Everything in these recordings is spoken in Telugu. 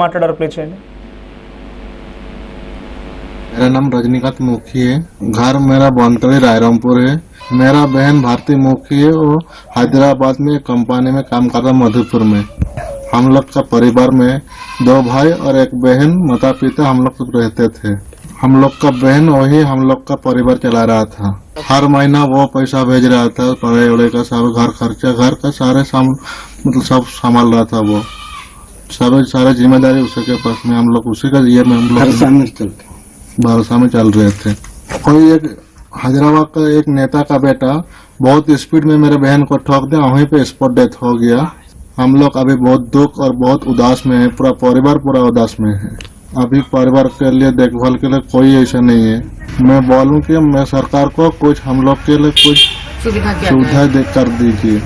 మాట్లాడారు ప్లే చేయండి. मेरा नाम रजनीकांत मुखी है। घर मेरा बंटली रायरंगपुर है। मेरा बहन भारती मुखी है और हैदराबाद में कंपनी में काम करता मधुपुर में। हम लोग का परिवार में 2 भाई और 1 बहन, माता पिता हम लोग रहते थे। हम लोग का बहन वही हम लोग का परिवार चला रहा था। हर महीना वो पैसा भेज रहा था, पढ़ाई वढ़ाई का सब, घर खर्चा, घर का मतलब सब संभाल रहा था। वो सारे जिम्मेदारी उसी के पास में, हम लोग उसी का ये में हम लोग भरोसा में चल रहे थे। कोई एक हैदराबाद का एक नेता का बेटा बहुत स्पीड में मेरे बहन को ठोक दिया, वहीं पे स्पॉट डेथ हो गया। हम लोग अभी बहुत दुख और बहुत उदास में है, पूरा परिवार पूरा उदास में है। अभी परिवार के लिए देखभाल के लिए कोई ऐसा नहीं है। मैं बोलूं कि मैं सरकार को कुछ हम लोग के लिए कुछ सुविधा कर दीजिए।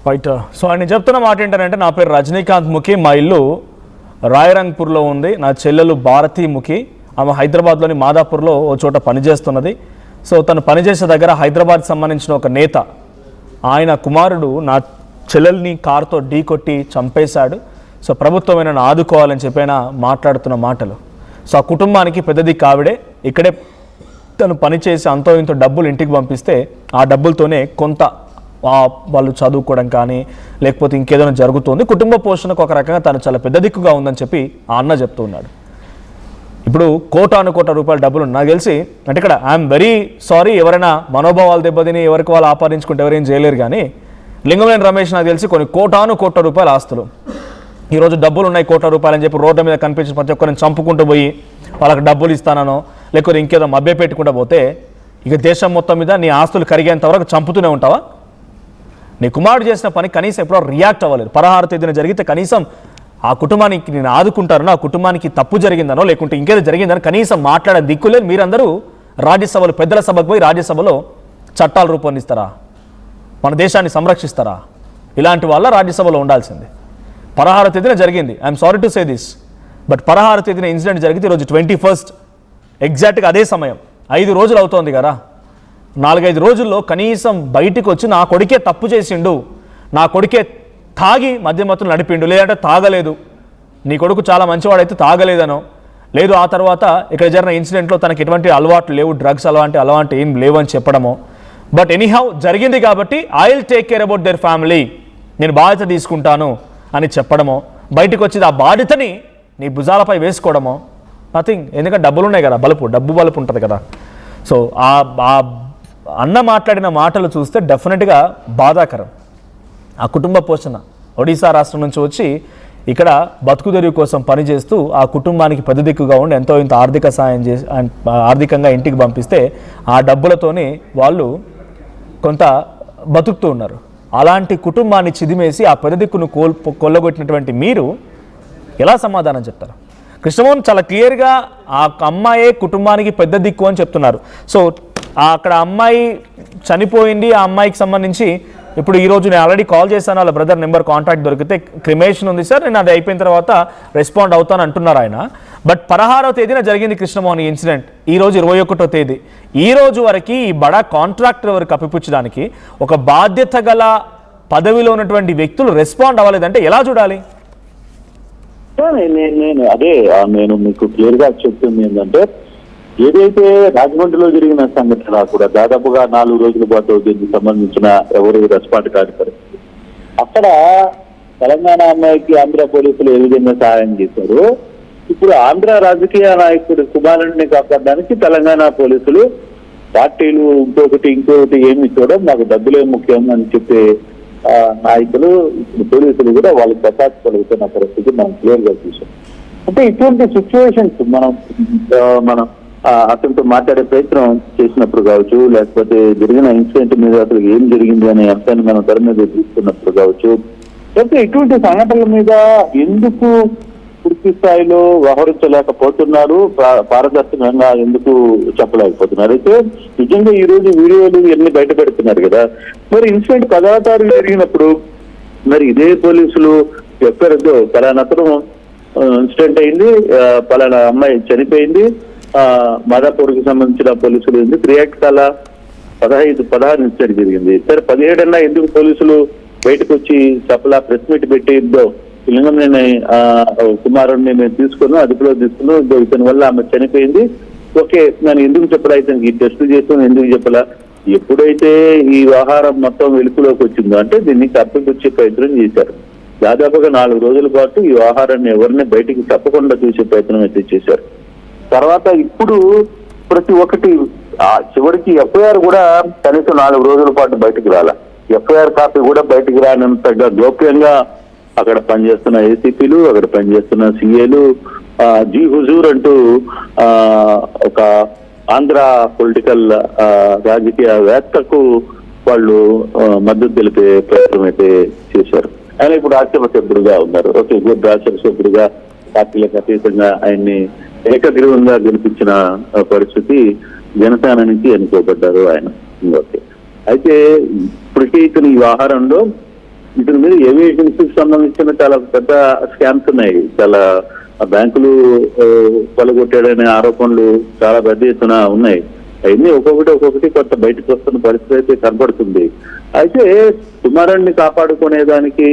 రైట్. సో ఆయన చెప్తున్న మాట ఏంటంటే, నా పేరు రజనీకాంత్ ముఖి, మా ఇల్లు రాయరంగ్పూర్లో ఉంది, నా చెల్లెలు భారతీ ముఖి, ఆమె హైదరాబాద్లోని మాదాపూర్లో ఓ చోట పనిచేస్తున్నది. సో తను పనిచేసే దగ్గర హైదరాబాద్ సంబంధించిన ఒక నేత, ఆయన కుమారుడు నా చెల్లెల్ని కారుతో ఢీకొట్టి చంపేశాడు. సో ప్రభుత్వం నన్ను ఆదుకోవాలని చెప్పైనా మాట్లాడుతున్న మాటలు. సో ఆ కుటుంబానికి పెద్ద దిక్కు ఆవిడే. ఇక్కడే తను పనిచేసి అంతో ఇంతో డబ్బులు ఇంటికి పంపిస్తే ఆ డబ్బులతోనే కొంత వాళ్ళు చదువుకోవడం కానీ లేకపోతే ఇంకేదైనా జరుగుతుంది. కుటుంబ పోషణకు ఒక రకంగా తను చాలా పెద్ద దిక్కుగా ఉందని చెప్పి ఆ అన్న చెప్తూ ఉన్నాడు. ఇప్పుడు కోటాను రూపాయల డబ్బులు నాకు తెలిసి, అంటే ఇక్కడ ఐఎమ్ వెరీ సారీ, ఎవరైనా మనోభావాలు దెబ్బతిని ఎవరికి వాళ్ళు ఆపాదించుకుంటే ఎవరేం చేయలేరు. కానీ లింగంలేని రమేష్ నాకు తెలిసి కొన్ని కోటాను రూపాయల ఆస్తులు, ఈరోజు డబ్బులు ఉన్నాయి ₹1,00,00,000 అని చెప్పి రోడ్డు మీద కనిపించిన ప్రతి ఒక్కరిని చంపుకుంటూ పోయి వాళ్ళకి డబ్బులు ఇస్తానో లేకపోతే ఇంకేదో మభ్య పెట్టుకుంటూ పోతే ఇక దేశం మొత్తం మీద నీ ఆస్తులు కరిగేంత వరకు చంపుతూనే ఉంటావా? నీ కుమారుడు చేసిన పని కనీసం ఎప్పుడో రియాక్ట్ అవ్వలేదు. 16వ తేదీన జరిగితే కనీసం ఆ కుటుంబానికి నేను ఆదుకుంటానో, ఆ కుటుంబానికి తప్పు జరిగిందనో లేకుంటే ఇంకేదో జరిగిందనో కనీసం మాట్లాడే దిక్కులేదు. మీరందరూ రాజ్యసభలో, పెద్దల సభకు పోయి రాజ్యసభలో చట్టాలు రూపొందిస్తారా? మన దేశాన్ని సంరక్షిస్తారా? ఇలాంటి వాళ్ళ రాజ్యసభలో ఉండాల్సింది. 16వ తేదీన జరిగింది. I'm sorry to say this, but 16వ తేదీన ఇన్సిడెంట్ జరిగితే ఈరోజు 21st, ఎగ్జాక్ట్గా అదే సమయం. 5 రోజులు అవుతోంది కదా. 4-5 రోజుల్లో కనీసం బయటికి వచ్చి నా కొడుకే తప్పు చేసిండు, నా కొడుకే తాగి మద్యమత్తులు నడిపిండు, లేదంటే తాగలేదు, నీ కొడుకు చాలా మంచివాడైతే తాగలేదనో, లేదు ఆ తర్వాత ఇక్కడ జరిగిన ఇన్సిడెంట్లో తనకి ఎటువంటి అలవాట్లు లేవు, డ్రగ్స్ అలాంటి ఏం లేవు అని చెప్పడమో. బట్ ఎనీహౌ జరిగింది కాబట్టి I will take care about their family, నేను బాధ్యత తీసుకుంటాను అని చెప్పడమో, బయటకు వచ్చి ఆ బాధ్యతని నీ భుజాలపై వేసుకోవడమో, నథింగ్. ఎందుకంటే డబ్బులు ఉన్నాయి కదా, డబ్బు బలుపు ఉంటుంది కదా. సో ఆ అన్న మాట్లాడిన మాటలు చూస్తే డెఫినెట్గా బాధాకరం. ఆ కుటుంబ పోషణ ఒడిశా రాష్ట్రం నుంచి వచ్చి ఇక్కడ బతుకుదెరువు కోసం పనిచేస్తూ ఆ కుటుంబానికి పెద్ద దిక్కుగా ఉండి ఎంతో ఇంత ఆర్థిక సాయం చేసి ఆర్థికంగా ఇంటికి పంపిస్తే ఆ డబ్బులతోనే వాళ్ళు కొంత బతుకుతూ ఉన్నారు. అలాంటి కుటుంబాన్ని చిదిమేసి ఆ పెద్ద దిక్కును కొల్లగొట్టినటువంటి మీరు ఎలా సమాధానం చెప్తారు? కృష్ణమోహన్ చాలా క్లియర్గా ఆ అమ్మాయే కుటుంబానికి పెద్ద దిక్కు అని చెప్తున్నారు. సో అక్కడ అమ్మాయి చనిపోయింది, ఆ అమ్మాయికి సంబంధించి ఇప్పుడు ఈరోజు నేను ఆల్రెడీ కాల్ చేశాను, వాళ్ళ బ్రదర్ నెంబర్ కాంటాక్ట్ దొరికితే క్రిమేషన్ ఉంది సార్, నేను అది అయిపోయిన తర్వాత రెస్పాండ్ అవుతాను అంటున్నారు ఆయన. బట్ 16వ తేదీన జరిగింది కృష్ణమోహన్ ఇన్సిడెంట్, ఈరోజు 21వ తేదీ. ఈ రోజు వరకు ఈ బడా కాంట్రాక్టర్ వరకు కప్పిపుచ్చడానికి ఒక బాధ్యత గల పదవిలో ఉన్నటువంటి వ్యక్తులు రెస్పాండ్ అవ్వలేదంటే ఎలా చూడాలి? నేను మీకు క్లియర్ గా చెప్తుంది ఏంటంటే, ఏదైతే రాజమండ్రిలో జరిగిన సంఘటన కూడా దాదాపుగా 4 రోజుల పాటు దీనికి సంబంధించిన ఎవరు రెస్పాండ్ కాని పరిస్థితి. అక్కడ తెలంగాణ అమ్మాయికి ఆంధ్ర పోలీసులు ఏ విధంగా సహాయం చేశారు, ఇప్పుడు ఆంధ్ర రాజకీయ నాయకుడి కుమారుడిని కాపాడడానికి తెలంగాణ పోలీసులు పార్టీలు ఇంకొకటి ఏమి చూడడం, నాకు డబ్బులే ముఖ్యం అని చెప్పే నాయకులు పోలీసులు కూడా వాళ్ళకి ప్రకాశపడుతున్న పరిస్థితి మనం క్లియర్ గా చూసాం. అంటే ఇటువంటి సిచ్యువేషన్స్ మనం అతనితో మాట్లాడే ప్రయత్నం చేసినప్పుడు కావచ్చు, లేకపోతే జరిగిన ఇన్సిడెంట్ మీద అసలు ఏం జరిగింది అనే అంశాన్ని మనం తెర మీద తీసుకున్నప్పుడు కావచ్చు, లేకపోతే ఇటువంటి సంఘటనల మీద ఎందుకు పూర్తి స్థాయిలో వ్యవహరించలేకపోతున్నారు, పారదర్శకంగా ఎందుకు చెప్పలేకపోతున్నారు? అయితే నిజంగా ఈ రోజు వీడియోలు ఇవన్నీ బయట పెడుతున్నారు కదా. మరి ఇన్సిడెంట్ 10వ తారీఖు జరిగినప్పుడు మరి ఇదే పోలీసులు చెప్పారు, పలానతను ఇన్సిడెంట్ అయింది, పలానా అమ్మాయి చనిపోయింది, మాదాపూర్కి సంబంధించిన పోలీసులు ఎందుకు రియాక్ట్ కాలా? 16 ఇన్సిడెంట్ జరిగింది. సరే 17 ఎందుకు పోలీసులు బయటకు వచ్చి చెప్పలా, ప్రెస్ మీట్ పెట్టి లింగంనేని కుమారుడిని మేము తీసుకున్నాం, అదుపులో తీసుకున్నాం, ఇతని వల్ల ఆమె చనిపోయింది. ఓకే, నేను ఎందుకు చెప్పలా, ఇతనికి టెస్టులు చేస్తాను ఎందుకు చెప్పలా? ఎప్పుడైతే ఈ వ్యవహారం మొత్తం వెలుగులోకి వచ్చిందో అంటే దీన్ని కప్పిపుచ్చే ప్రయత్నం చేశారు. దాదాపుగా 4 రోజుల పాటు ఈ వ్యవహారాన్ని ఎవరిని బయటికి చెప్పకుండా చూసే ప్రయత్నం అయితే చేశారు. తర్వాత ఇప్పుడు ప్రతి ఒక్కటి చివరికి ఎఫ్ఐఆర్ కూడా కనీసం 4 రోజుల పాటు బయటకు రాల. ఎఫ్ఐఆర్ కాపీ కూడా బయటకు రానంతగా గోప్యంగా అక్కడ పనిచేస్తున్న ఏసీపీలు, అక్కడ పనిచేస్తున్న సిఏలు జీ హుజూర్ అంటూ ఒక ఆంధ్ర పొలిటికల్ రాజకీయవేత్తకు వాళ్ళు మద్దతు తెలిపే ప్రయత్నం అయితే చేశారు. ఆయన ఇప్పుడు రాజ్యసభ సభ్యుడిగా ఉన్నారు. ఓకే, గుడ్, రాజ్యసభ సభ్యుడిగా పార్టీలకు అతీతంగా ఆయన్ని ఏకగ్రీవంగా గెలిపించిన పరిస్థితి, జనసేన నుంచి ఎన్నుకోబడ్డారు ఆయన. ఓకే, అయితే ఇప్పటికీ ఇతను ఈ వ్యవహారంలో ఇతని మీద ఏవి ఏజెన్సీకి సంబంధించిన చాలా పెద్ద స్కామ్స్ ఉన్నాయి. చాలా బ్యాంకులు కొలగొట్టాడనే ఆరోపణలు చాలా పెద్ద ఎత్తున ఉన్నాయి. అవన్నీ ఒక్కొక్కటి కొంత బయటకు వస్తున్న పరిస్థితి అయితే కనబడుతుంది. అయితే కుమారుణ్ణి కాపాడుకునేదానికి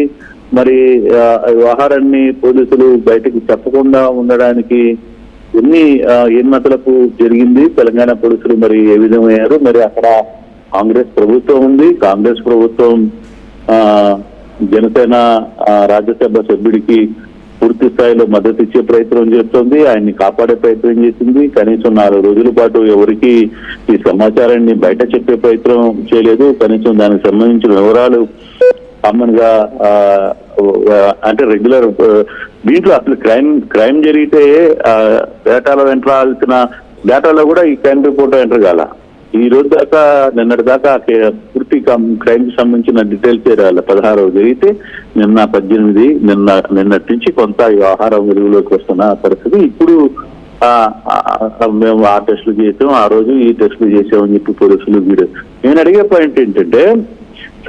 మరి వ్యవహారాన్ని పోలీసులు బయటకు చెప్పకుండా ఉండడానికి ఎన్ని ఏన్మతలకు జరిగింది. తెలంగాణ పోలీసులు మరి ఏ విధమయ్యారు? మరి అక్కడ కాంగ్రెస్ ప్రభుత్వం ఉంది. కాంగ్రెస్ ప్రభుత్వం జనసేన రాజ్యసభ సభ్యుడికి పూర్తి స్థాయిలో మద్దతు ఇచ్చే ప్రయత్నం చేస్తుంది, ఆయన్ని కాపాడే ప్రయత్నం చేసింది. కనీసం 4 రోజుల పాటు ఎవరికి ఈ సమాచారాన్ని బయట చెప్పే ప్రయత్నం చేయలేదు. కనీసం దానికి సంబంధించిన వివరాలు కామన్ గా అంటే రెగ్యులర్ దీంట్లో అసలు క్రైమ్ జరిగితే డేటాలో ఎంటర్ అవ్వాల్సిన డేటాలో కూడా ఈ క్రైమ్ రిపోర్ట్ ఎంటర్ కాల. ఈ రోజు దాకా నిన్నటి దాకా పూర్తి క్రైమ్ కి సంబంధించిన డీటెయిల్స్ రాలి. 16 జరిగితే నిన్న 18, నిన్నటి నుంచి కొంత వ్యవహారం వెలుగులోకి వస్తున్న పరిస్థితి. ఇప్పుడు మేము ఆ టెస్టులు చేసాం, ఆ రోజు ఈ టెస్టులు చేసామని చెప్పి పోలీసులు వీడు. నేను అడిగే పాయింట్ ఏంటంటే,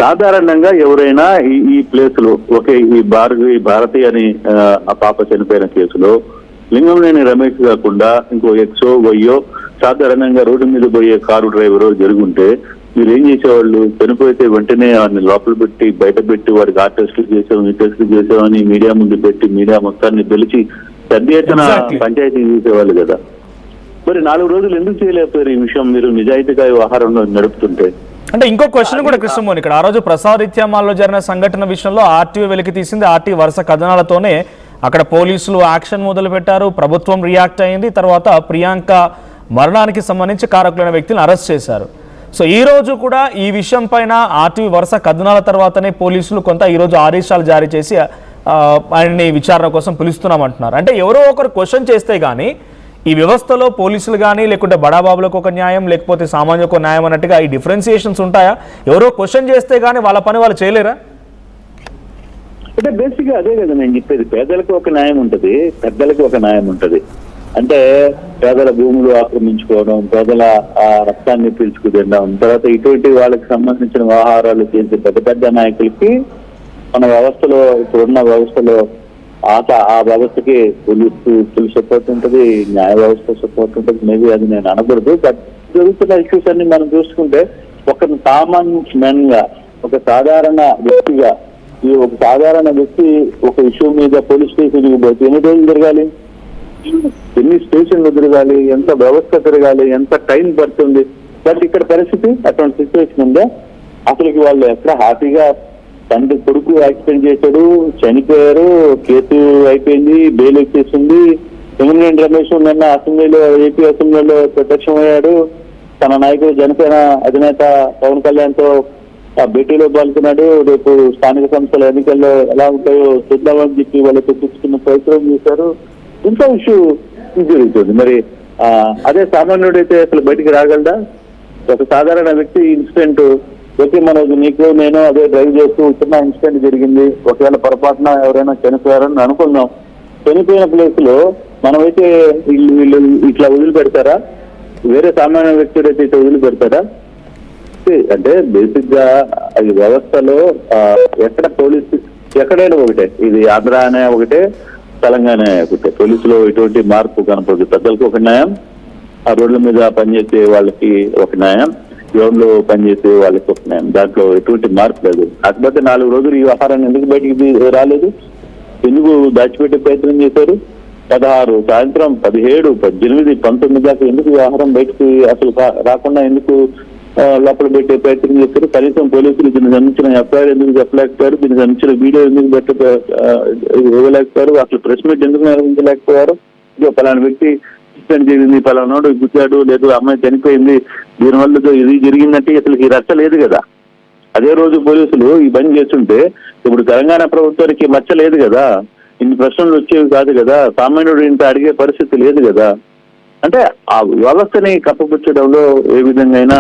సాధారణంగా ఎవరైనా ఈ ప్లేస్ లో ఒకే ఈ భారతి అని ఆ పాప చనిపోయిన కేసులో లింగంనేని రమేష్ కాకుండా ఇంకో ఎక్సో వయ్యో సాధారణంగా రోడ్డు మీద పోయే కారు డ్రైవరు జరుగుంటే మీరు ఏం చేసేవాళ్ళు? చనిపోతే వెంటనే వాడిని లోపల పెట్టి బయట పెట్టి వాడికి ఆ టెస్టులు చేసాం, ఈ టెస్టులు చేసామని మీడియా ముందు పెట్టి మీడియా మొత్తాన్ని పిలిచి పెద్ద ఎత్తున పంచాయతీ చేసేవాళ్ళు కదా. మరి 4 రోజులు ఎందుకు చేయలేకపోయారు ఈ విషయం మీరు నిజాయితీగా వ్యవహారంలో నడుపుతుంటే? అంటే ఇంకో క్వశ్చన్ కూడా కృష్ణమోహన్, ఇక్కడ ఆ రోజు ప్రసాదిత్యమాల్లో జరిగిన సంఘటన విషయంలో ఆర్టీఓ వెలికి తీసింది. ఆర్టీఓ వరుస కథనాలతోనే అక్కడ పోలీసులు యాక్షన్ మొదలు పెట్టారు, ప్రభుత్వం రియాక్ట్ అయింది. తర్వాత ప్రియాంక మరణానికి సంబంధించి కారకులైన వ్యక్తులను అరెస్ట్ చేశారు. సో ఈ రోజు కూడా ఈ విషయం పైన ఆర్టీఓ వరుస కథనాల తర్వాతనే పోలీసులు కొంత ఈరోజు ఆదేశాలు జారీ చేసి ఆయన్ని విచారణ కోసం పిలుస్తున్నామంటున్నారు. అంటే ఎవరో ఒకరు క్వశ్చన్ చేస్తే కానీ ఈ వ్యవస్థలో పోలీసులు కానీ లేకుంటే బడాబాబులకు ఒక న్యాయం లేకపోతే సామాన్యులకు న్యాయం అన్నట్టుగా ఈ డిఫరెన్సియేషన్స్ ఉంటాయా? ఎవరో క్వశ్చన్ చేస్తే కానీ వాళ్ళ పని వాళ్ళు చేయలేరా? అంటే బేసిక్ గా అదే కదా నేను చెప్పేది. పేదలకు ఒక న్యాయం ఉంటది, పెద్దలకు ఒక న్యాయం ఉంటది. అంటే పేదల భూములు ఆక్రమించుకోవడం, పేదల రక్తాన్ని పీల్చుకు తినడం, తర్వాత ఇటువంటి వాళ్ళకి సంబంధించిన వ్యవహారాలు చేసే పెద్ద పెద్ద నాయకులకి మన వ్యవస్థలో ఇప్పుడున్న వ్యవస్థలో ఆ వ్యవస్థకి పోలీసు సపోర్ట్ ఉంటుంది, న్యాయ వ్యవస్థ సపోర్ట్ ఉంటుంది. మేబీ అది నేను అనకూడదు. బట్ జరుగుతున్న ఇష్యూస్ అన్ని మనం చూసుకుంటే ఒక కామన్ మెన్ గా, ఒక సాధారణ వ్యక్తిగా, ఈ ఒక సాధారణ వ్యక్తి ఒక ఇష్యూ మీద పోలీస్ స్టేషన్కి పోతే ఎన్ని రోజులు తిరగాలి, ఎన్ని స్టేషన్లు తిరగాలి, ఎంత వ్యవస్థ తిరగాలి, ఎంత టైం పడుతుంది? బట్ ఇక్కడ పరిస్థితి అటువంటి సిచ్యువేషన్ ఉందా? అసలుకి వాళ్ళు ఎక్కడ హ్యాపీగా తండ్రి కొడుకు యాక్సిడెంట్ చేశాడు, చనిపోయారు, కేసు అయిపోయింది, బెయిల్ వచ్చేసింది. లింగంనేని రమేష్ నిన్న అసెంబ్లీలో ఏపీ అసెంబ్లీలో ప్రత్యక్షమయ్యాడు. తన నాయకుడు జనసేన అధినేత పవన్ కళ్యాణ్ తో భేటీలో పాల్గొన్నాడు. రేపు స్థానిక సంస్థల ఎన్నికల్లో ఎలా ఉంటాయో చూద్దామని చెప్పి వాళ్ళు తెప్పించుకున్న ప్రయత్నం చేశారు. ఇంకో ఇష్యూ జరుగుతుంది. మరి అదే సామాన్యుడైతే అసలు బయటికి రాగలడా? ఒక సాధారణ వ్యక్తి ఇన్సిడెంట్ ఓకే, మనకు నీకు నేను అదే డ్రైవ్ చేస్తూ చిన్న ఇన్సిడెంట్ జరిగింది, ఒకవేళ పొరపాటున ఎవరైనా చనిపోయారని అనుకుందాం. చనిపోయిన ప్లేస్ లో మనమైతే వీళ్ళు ఇట్లా వదిలిపెడతారా? వేరే సామాన్య వ్యక్తులు అయితే ఇట్లా వదిలిపెడతారా? అంటే బేసిక్ గా ఈ వ్యవస్థలో ఎక్కడ పోలీసు ఎక్కడైనా ఒకటే, ఇది ఆంధ్ర అనే ఒకటే, తెలంగాణ ఒకటే. పోలీసులో ఎటువంటి మార్పు కనపడదు. పెద్దలకు ఒక న్యాయం, ఆ రోడ్ల మీద పనిచేసే వాళ్ళకి ఒక న్యాయం, గ్రౌండ్ లో పనిచేసే వాళ్ళకి ఒక న్యాయం. దాంట్లో ఎటువంటి మార్పు లేదు. కాకపోతే 4 రోజులు ఈ వ్యవహారాన్ని ఎందుకు బయటికి రాలేదు? ఎందుకు దాచిపెట్టే ప్రయత్నం చేశారు? 16 సాయంత్రం 17, 18, 19 దాకా ఎందుకు వ్యవహారం బయటకు అసలు రాకుండా ఎందుకు లోపల పెట్టే ప్రయత్నం చేస్తారు? కనీసం పోలీసులు దీనికి సంబంధించిన ఎఫ్ఐఆర్ ఎందుకు చెప్పలేకపోయారు? దీనికి సంబంధించిన వీడియో ఎందుకు ఇవ్వలేకపోయారు? అసలు ప్రెస్ మీట్ ఎందుకు నిర్వహించలేకపోయారు? ఇదో పలానా వ్యక్తి యాక్సిడెంట్ జరిగింది, పలానాడు గుద్దాడు, లేదు అమ్మాయి చనిపోయింది, దీనివల్ల ఇది జరిగిందంటే అసలు ఈ రచ్చ లేదు కదా. అదే రోజు పోలీసులు ఈ పని చేస్తుంటే ఇప్పుడు తెలంగాణ ప్రభుత్వానికి మచ్చ లేదు కదా, ఇన్ని ప్రశ్నలు వచ్చేవి కాదు కదా, సామాన్యుడు ఇంత అడిగే పరిస్థితి లేదు కదా. అంటే ఆ వ్యవస్థని కప్పపుచ్చడంలో ఏ విధంగా అయినా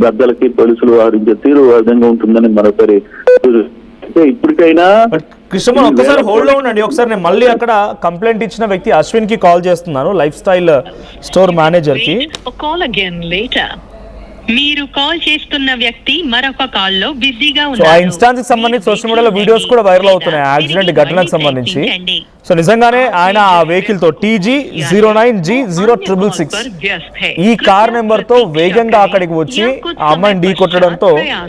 పెద్దలకి పోలీసులు వ్యవహరించే తీరు ఆ విధంగా ఉంటుందని మరోసారి ఇప్పటికైనా. కృష్ణమోహన్ ఒక్కసారి హోల్డ్ లో ఉండండి. ఒకసారి నేను మళ్ళీ అక్కడ కంప్లైంట్ ఇచ్చిన వ్యక్తి అశ్విన్ కి కాల్ చేస్తున్నాను, లైఫ్ స్టైల్ స్టోర్ మేనేజర్ కి. మీరు కాల్ చేస్తున్న వ్యక్తి మరొక కాల్ లో బిజీగా సో ఆ ఉన్నారు. ఇన్స్టాన్స్ కి సంబంధించి సోషల్ మీడియాలో వీడియోస్ కూడా వైరల్ అవుతున్నాయి, యాక్సిడెంట్ ఘటనకు సంబంధించి. సో నిజంగానే ఆయన ఆ వెహికల్ తో TG09G0666 ఈ కార్ నెంబర్ తో వేగంగా అక్కడికి వచ్చి ఆ అమ్మాయిని ఢీ కొట్టడంతో